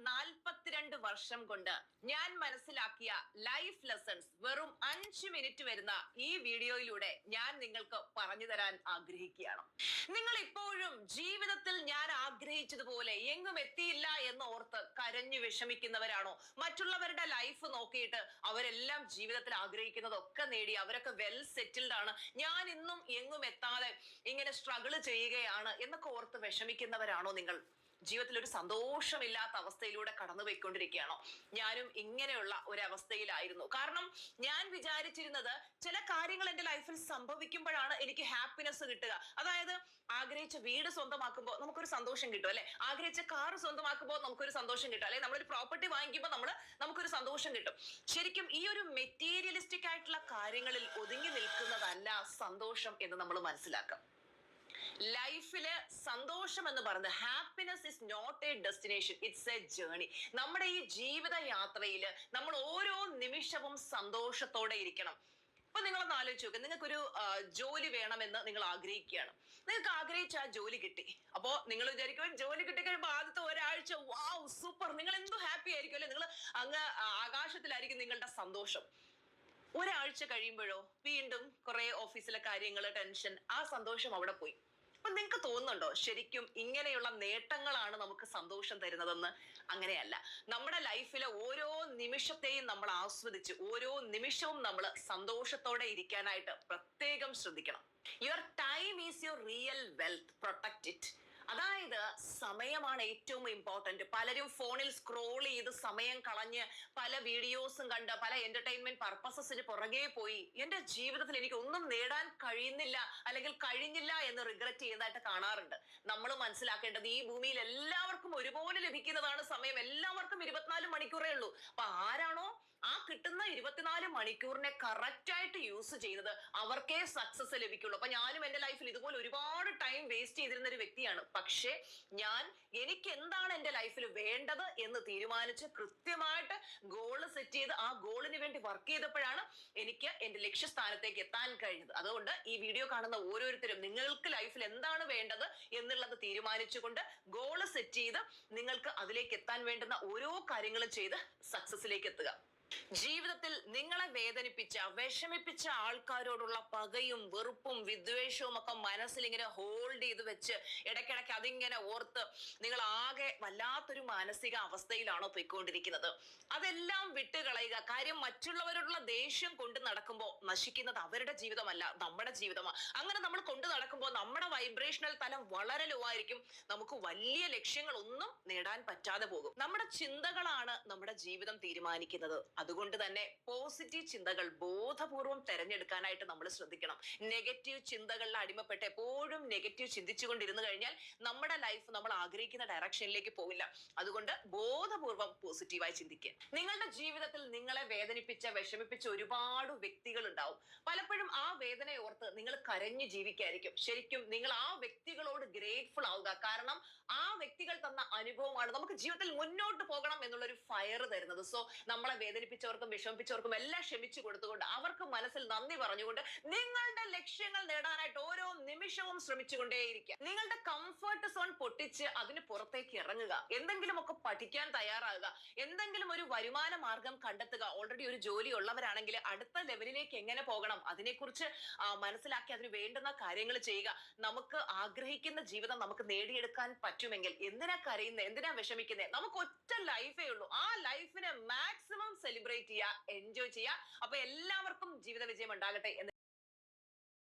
42 വർഷം കൊണ്ട് ഞാൻ മനസ്സിലാക്കിയ ലൈഫ് ലെസൺസ് വെറും 5 മിനിറ്റ് വരുന്ന ഈ വീഡിയോയിലൂടെ ഞാൻ നിങ്ങൾക്ക് പറഞ്ഞു തരാൻ ആഗ്രഹിക്കുകയാണ്. നിങ്ങൾ ഇപ്പോഴും ജീവിതത്തിൽ ഞാൻ ആഗ്രഹിച്ചതുപോലെ എങ്ങും എത്തിയില്ല എന്ന് ഓർത്ത് കരഞ്ഞു വിഷമിക്കുന്നവരാണോ? മറ്റുള്ളവരുടെ ലൈഫ് നോക്കിയിട്ട് അവരെല്ലാം ജീവിതത്തിൽ ആഗ്രഹിക്കുന്നതൊക്കെ നേടി, അവരൊക്കെ വെൽ സെറ്റിൽഡ് ആണ്, ഞാൻ ഇന്നും എങ്ങും എത്താതെ ഇങ്ങനെ സ്ട്രഗിൾ ചെയ്യുകയാണ് എന്നൊക്കെ ഓർത്ത് വിഷമിക്കുന്നവരാണോ നിങ്ങൾ? ജീവിതത്തിൽ ഒരു സന്തോഷമില്ലാത്ത അവസ്ഥയിലൂടെ കടന്നു പോയിക്കൊണ്ടിരിക്കുകയാണോ? ഞാനും ഇങ്ങനെയുള്ള ഒരു അവസ്ഥയിലായിരുന്നു. കാരണം ഞാൻ വിചാരിച്ചിരുന്നത് ചില കാര്യങ്ങൾ എന്റെ ലൈഫിൽ സംഭവിക്കുമ്പോഴാണ് എനിക്ക് ഹാപ്പിനെസ് കിട്ടുക. അതായത് ആഗ്രഹിച്ച വീട് സ്വന്തമാക്കുമ്പോൾ നമുക്കൊരു സന്തോഷം കിട്ടും അല്ലെ, ആഗ്രഹിച്ച കാർ സ്വന്തമാക്കുമ്പോൾ നമുക്കൊരു സന്തോഷം കിട്ടും അല്ലെ, നമ്മളൊരു പ്രോപ്പർട്ടി വാങ്ങിക്കുമ്പോൾ നമുക്കൊരു സന്തോഷം കിട്ടും. ശരിക്കും ഈ ഒരു മെറ്റീരിയലിസ്റ്റിക് ആയിട്ടുള്ള കാര്യങ്ങളിൽ ഒതുങ്ങി നിൽക്കുന്നതല്ല സന്തോഷം എന്ന് നമ്മൾ മനസ്സിലാക്കാം. ലൈഫില് സന്തോഷം എന്ന് പറയുന്നത് happiness is not a destination, it's a journey. നമ്മുടെ ഈ ജീവിത യാത്രയിൽ നമ്മൾ ഓരോ നിമിഷവും സന്തോഷത്തോടെ ഇരിക്കണം. ഇപ്പൊ നിങ്ങളൊന്ന് ആലോചിച്ച് നോക്കുക, നിങ്ങൾക്കൊരു ജോലി വേണമെന്ന് നിങ്ങൾ ആഗ്രഹിക്കുകയാണ്, നിങ്ങൾക്ക് ആഗ്രഹിച്ച ആ ജോലി കിട്ടി. അപ്പോ നിങ്ങൾ വിചാരിക്കും ജോലി കിട്ടിക്കഴിയുമ്പോൾ ആദ്യത്തെ ഒരാഴ്ച വാവ് സൂപ്പർ, നിങ്ങൾ എന്തോ ഹാപ്പി ആയിരിക്കും അല്ലെ, നിങ്ങൾ അങ്ങ് ആകാശത്തിലായിരിക്കും നിങ്ങളുടെ സന്തോഷം. ഒരാഴ്ച കഴിയുമ്പോഴോ വീണ്ടും കുറെ ഓഫീസിലെ കാര്യങ്ങൾ, ടെൻഷൻ, ആ സന്തോഷം അവിടെ പോയി. അപ്പൊ നിങ്ങൾക്ക് തോന്നുന്നുണ്ടോ ശരിക്കും ഇങ്ങനെയുള്ള നേട്ടങ്ങളാണ് നമുക്ക് സന്തോഷം തരുന്നതെന്ന്? അങ്ങനെയല്ല. നമ്മുടെ ലൈഫിലെ ഓരോ നിമിഷത്തെയും നമ്മൾ ആസ്വദിച്ച് ഓരോ നിമിഷവും നമ്മൾ സന്തോഷത്തോടെ ഇരിക്കാനായിട്ട് പ്രത്യേകം ശ്രദ്ധിക്കണം. Your time is your real wealth, protect it. അതായത് സമയമാണ് ഏറ്റവും ഇമ്പോർട്ടന്റ്. പലരും ഫോണിൽ സ്ക്രോൾ ചെയ്ത് സമയം കളഞ്ഞ് പല വീഡിയോസും കണ്ട് പല എന്റർടൈൻമെന്റ് പർപ്പസസിന് പുറകെ പോയി എന്റെ ജീവിതത്തിൽ എനിക്ക് ഒന്നും നേടാൻ കഴിയുന്നില്ല അല്ലെങ്കിൽ കഴിഞ്ഞില്ല എന്ന് റിഗ്രറ്റ് ചെയ്യുന്നതായിട്ട് കാണാറുണ്ട്. നമ്മൾ മനസ്സിലാക്കേണ്ടത് ഈ ഭൂമിയിൽ എല്ലാവർക്കും ഒരുപോലെ ലഭിക്കുന്നതാണ് സമയം. എല്ലാവർക്കും 24 മണിക്കൂറേ ഉള്ളൂ. അപ്പൊ ആരാണോ ആ കിട്ടുന്ന 24 മണിക്കൂറിനെ കറക്റ്റ് ആയിട്ട് യൂസ് ചെയ്യുന്നത് അവർക്കേ സക്സസ് ലഭിക്കുള്ളൂ. അപ്പൊ ഞാനും എന്റെ ലൈഫിൽ ഇതുപോലെ ഒരുപാട് ടൈം വേസ്റ്റ് ചെയ്തിരുന്ന ഒരു വ്യക്തിയാണ്. പക്ഷേ എനിക്ക് എന്താണ് എന്റെ ലൈഫിൽ വേണ്ടത് എന്ന് തീരുമാനിച്ച് കൃത്യമായിട്ട് ഗോള് സെറ്റ് ചെയ്ത് ആ ഗോളിന് വേണ്ടി വർക്ക് ചെയ്തപ്പോഴാണ് എനിക്ക് എന്റെ ലക്ഷ്യസ്ഥാനത്തേക്ക് എത്താൻ കഴിഞ്ഞത്. അതുകൊണ്ട് ഈ വീഡിയോ കാണുന്ന ഓരോരുത്തരും നിങ്ങൾക്ക് ലൈഫിൽ എന്താണ് വേണ്ടത് എന്നുള്ളത് തീരുമാനിച്ചുകൊണ്ട് ഗോള് സെറ്റ് ചെയ്ത് നിങ്ങൾക്ക് അതിലേക്ക് എത്താൻ വേണ്ടുന്ന ഓരോ കാര്യങ്ങളും ചെയ്ത് സക്സസിലേക്ക് എത്തുക. ജീവിതത്തിൽ നിങ്ങളെ വേദനിപ്പിച്ച വിഷമിപ്പിച്ച ആൾക്കാരോടുള്ള പകയും വെറുപ്പും വിദ്വേഷവും ഒക്കെ മനസ്സിൽ ഇങ്ങനെ ഹോൾഡ് ചെയ്ത് വെച്ച് ഇടയ്ക്കിടയ്ക്ക് അതിങ്ങനെ ഓർത്ത് നിങ്ങൾ ആകെ വല്ലാത്തൊരു മാനസിക അവസ്ഥയിലാണോ പോയിക്കൊണ്ടിരിക്കുന്നത്? അതെല്ലാം വിട്ടുകളയുക. കാര്യം മറ്റുള്ളവരോടുള്ള ദേഷ്യം കൊണ്ട് നടക്കുമ്പോൾ നശിക്കുന്നത് അവരുടെ ജീവിതമല്ല, നമ്മുടെ ജീവിതമാണ്. അങ്ങനെ നമ്മൾ കൊണ്ട് നടക്കുമ്പോൾ നമ്മുടെ വൈബ്രേഷണൽ തലം വളരെ ലോ ആയിരിക്കും, നമുക്ക് വലിയ ലക്ഷ്യങ്ങളൊന്നും നേടാൻ പറ്റാതെ പോകും. നമ്മുടെ ചിന്തകളാണ് നമ്മുടെ ജീവിതം തീരുമാനിക്കുന്നത്. അതുകൊണ്ട് തന്നെ പോസിറ്റീവ് ചിന്തകൾ ബോധപൂർവം തെരഞ്ഞെടുക്കാനായിട്ട് നമ്മൾ ശ്രദ്ധിക്കണം. നെഗറ്റീവ് ചിന്തകളിൽ അടിമപ്പെട്ട് എപ്പോഴും നെഗറ്റീവ് ചിന്തിച്ചുകൊണ്ടിരുന്നു കഴിഞ്ഞാൽ നമ്മുടെ ലൈഫ് നമ്മൾ ആഗ്രഹിക്കുന്ന ഡയറക്ഷനിലേക്ക് പോവില്ല. അതുകൊണ്ട് ബോധപൂർവം പോസിറ്റീവായി ചിന്തിക്കുക. നിങ്ങളുടെ ജീവിതത്തിൽ നിങ്ങളെ വേദനിപ്പിച്ച വിഷമിപ്പിച്ച ഒരുപാട് വ്യക്തികൾ ഉണ്ടാവും. പലപ്പോഴും ആ വേദനയെ ഓർത്ത് നിങ്ങൾ കരഞ്ഞു ജീവിക്കായിരിക്കും. ശരിക്കും നിങ്ങൾ ആ വ്യക്തികളോട് ഗ്രേറ്റ്ഫുൾ ആവുക. കാരണം ആ വ്യക്തികൾ തന്ന അനുഭവമാണ് നമുക്ക് ജീവിതത്തിൽ മുന്നോട്ട് പോകണം എന്നുള്ളൊരു ഫയർ തരുന്നത്. സോ നമ്മളെ വേദനിപ്പിച്ചവർക്കും വിഷമിപ്പിച്ചവർക്കും എല്ലാം ക്ഷമിച്ചു കൊടുത്തുകൊണ്ട് അവർക്ക് മനസ്സിൽ നന്ദി പറഞ്ഞുകൊണ്ട് നിങ്ങളുടെ ലക്ഷ്യങ്ങൾ നേടാനായിട്ട് ഓരോ നിമിഷവും ശ്രമിച്ചുകൊണ്ടേയിരിക്കുക. നിങ്ങളുടെ കംഫർട്ട് സോൺ പൊട്ടിച്ച് അതിന് പുറത്തേക്ക് ഇറങ്ങുക. എന്തെങ്കിലുമൊക്കെ പഠിക്കാൻ തയ്യാറാകുക. എന്തെങ്കിലും ഒരു വരുമാന മാർഗം കണ്ടെത്തുക. ഓൾറെഡി ഒരു ജോലി ഉള്ളവരാണെങ്കിൽ അടുത്ത ലെവലിലേക്ക് എങ്ങനെ പോകണം അതിനെക്കുറിച്ച് മനസ്സിലാക്കി അതിന് വേണ്ടുന്ന കാര്യങ്ങൾ ചെയ്യുക. നമുക്ക് ആഗ്രഹിക്കുന്ന ജീവിതം നമുക്ക് നേടിയെടുക്കാൻ പറ്റുമെങ്കിൽ എന്തിനാ കരയുന്നത്, എന്തിനാ വിഷമിക്കുന്നത്? നമുക്ക് ഒറ്റ ലൈഫേ ഉള്ളൂ. ആ ലൈഫിനെ മാക്സിമം സെലിബ്രേറ്റ് ചെയ്യുക, എൻജോയ് ചെയ്യുക. അപ്പൊ എല്ലാവർക്കും ജീവിത വിജയം ഉണ്ടാകട്ടെ എന്ന്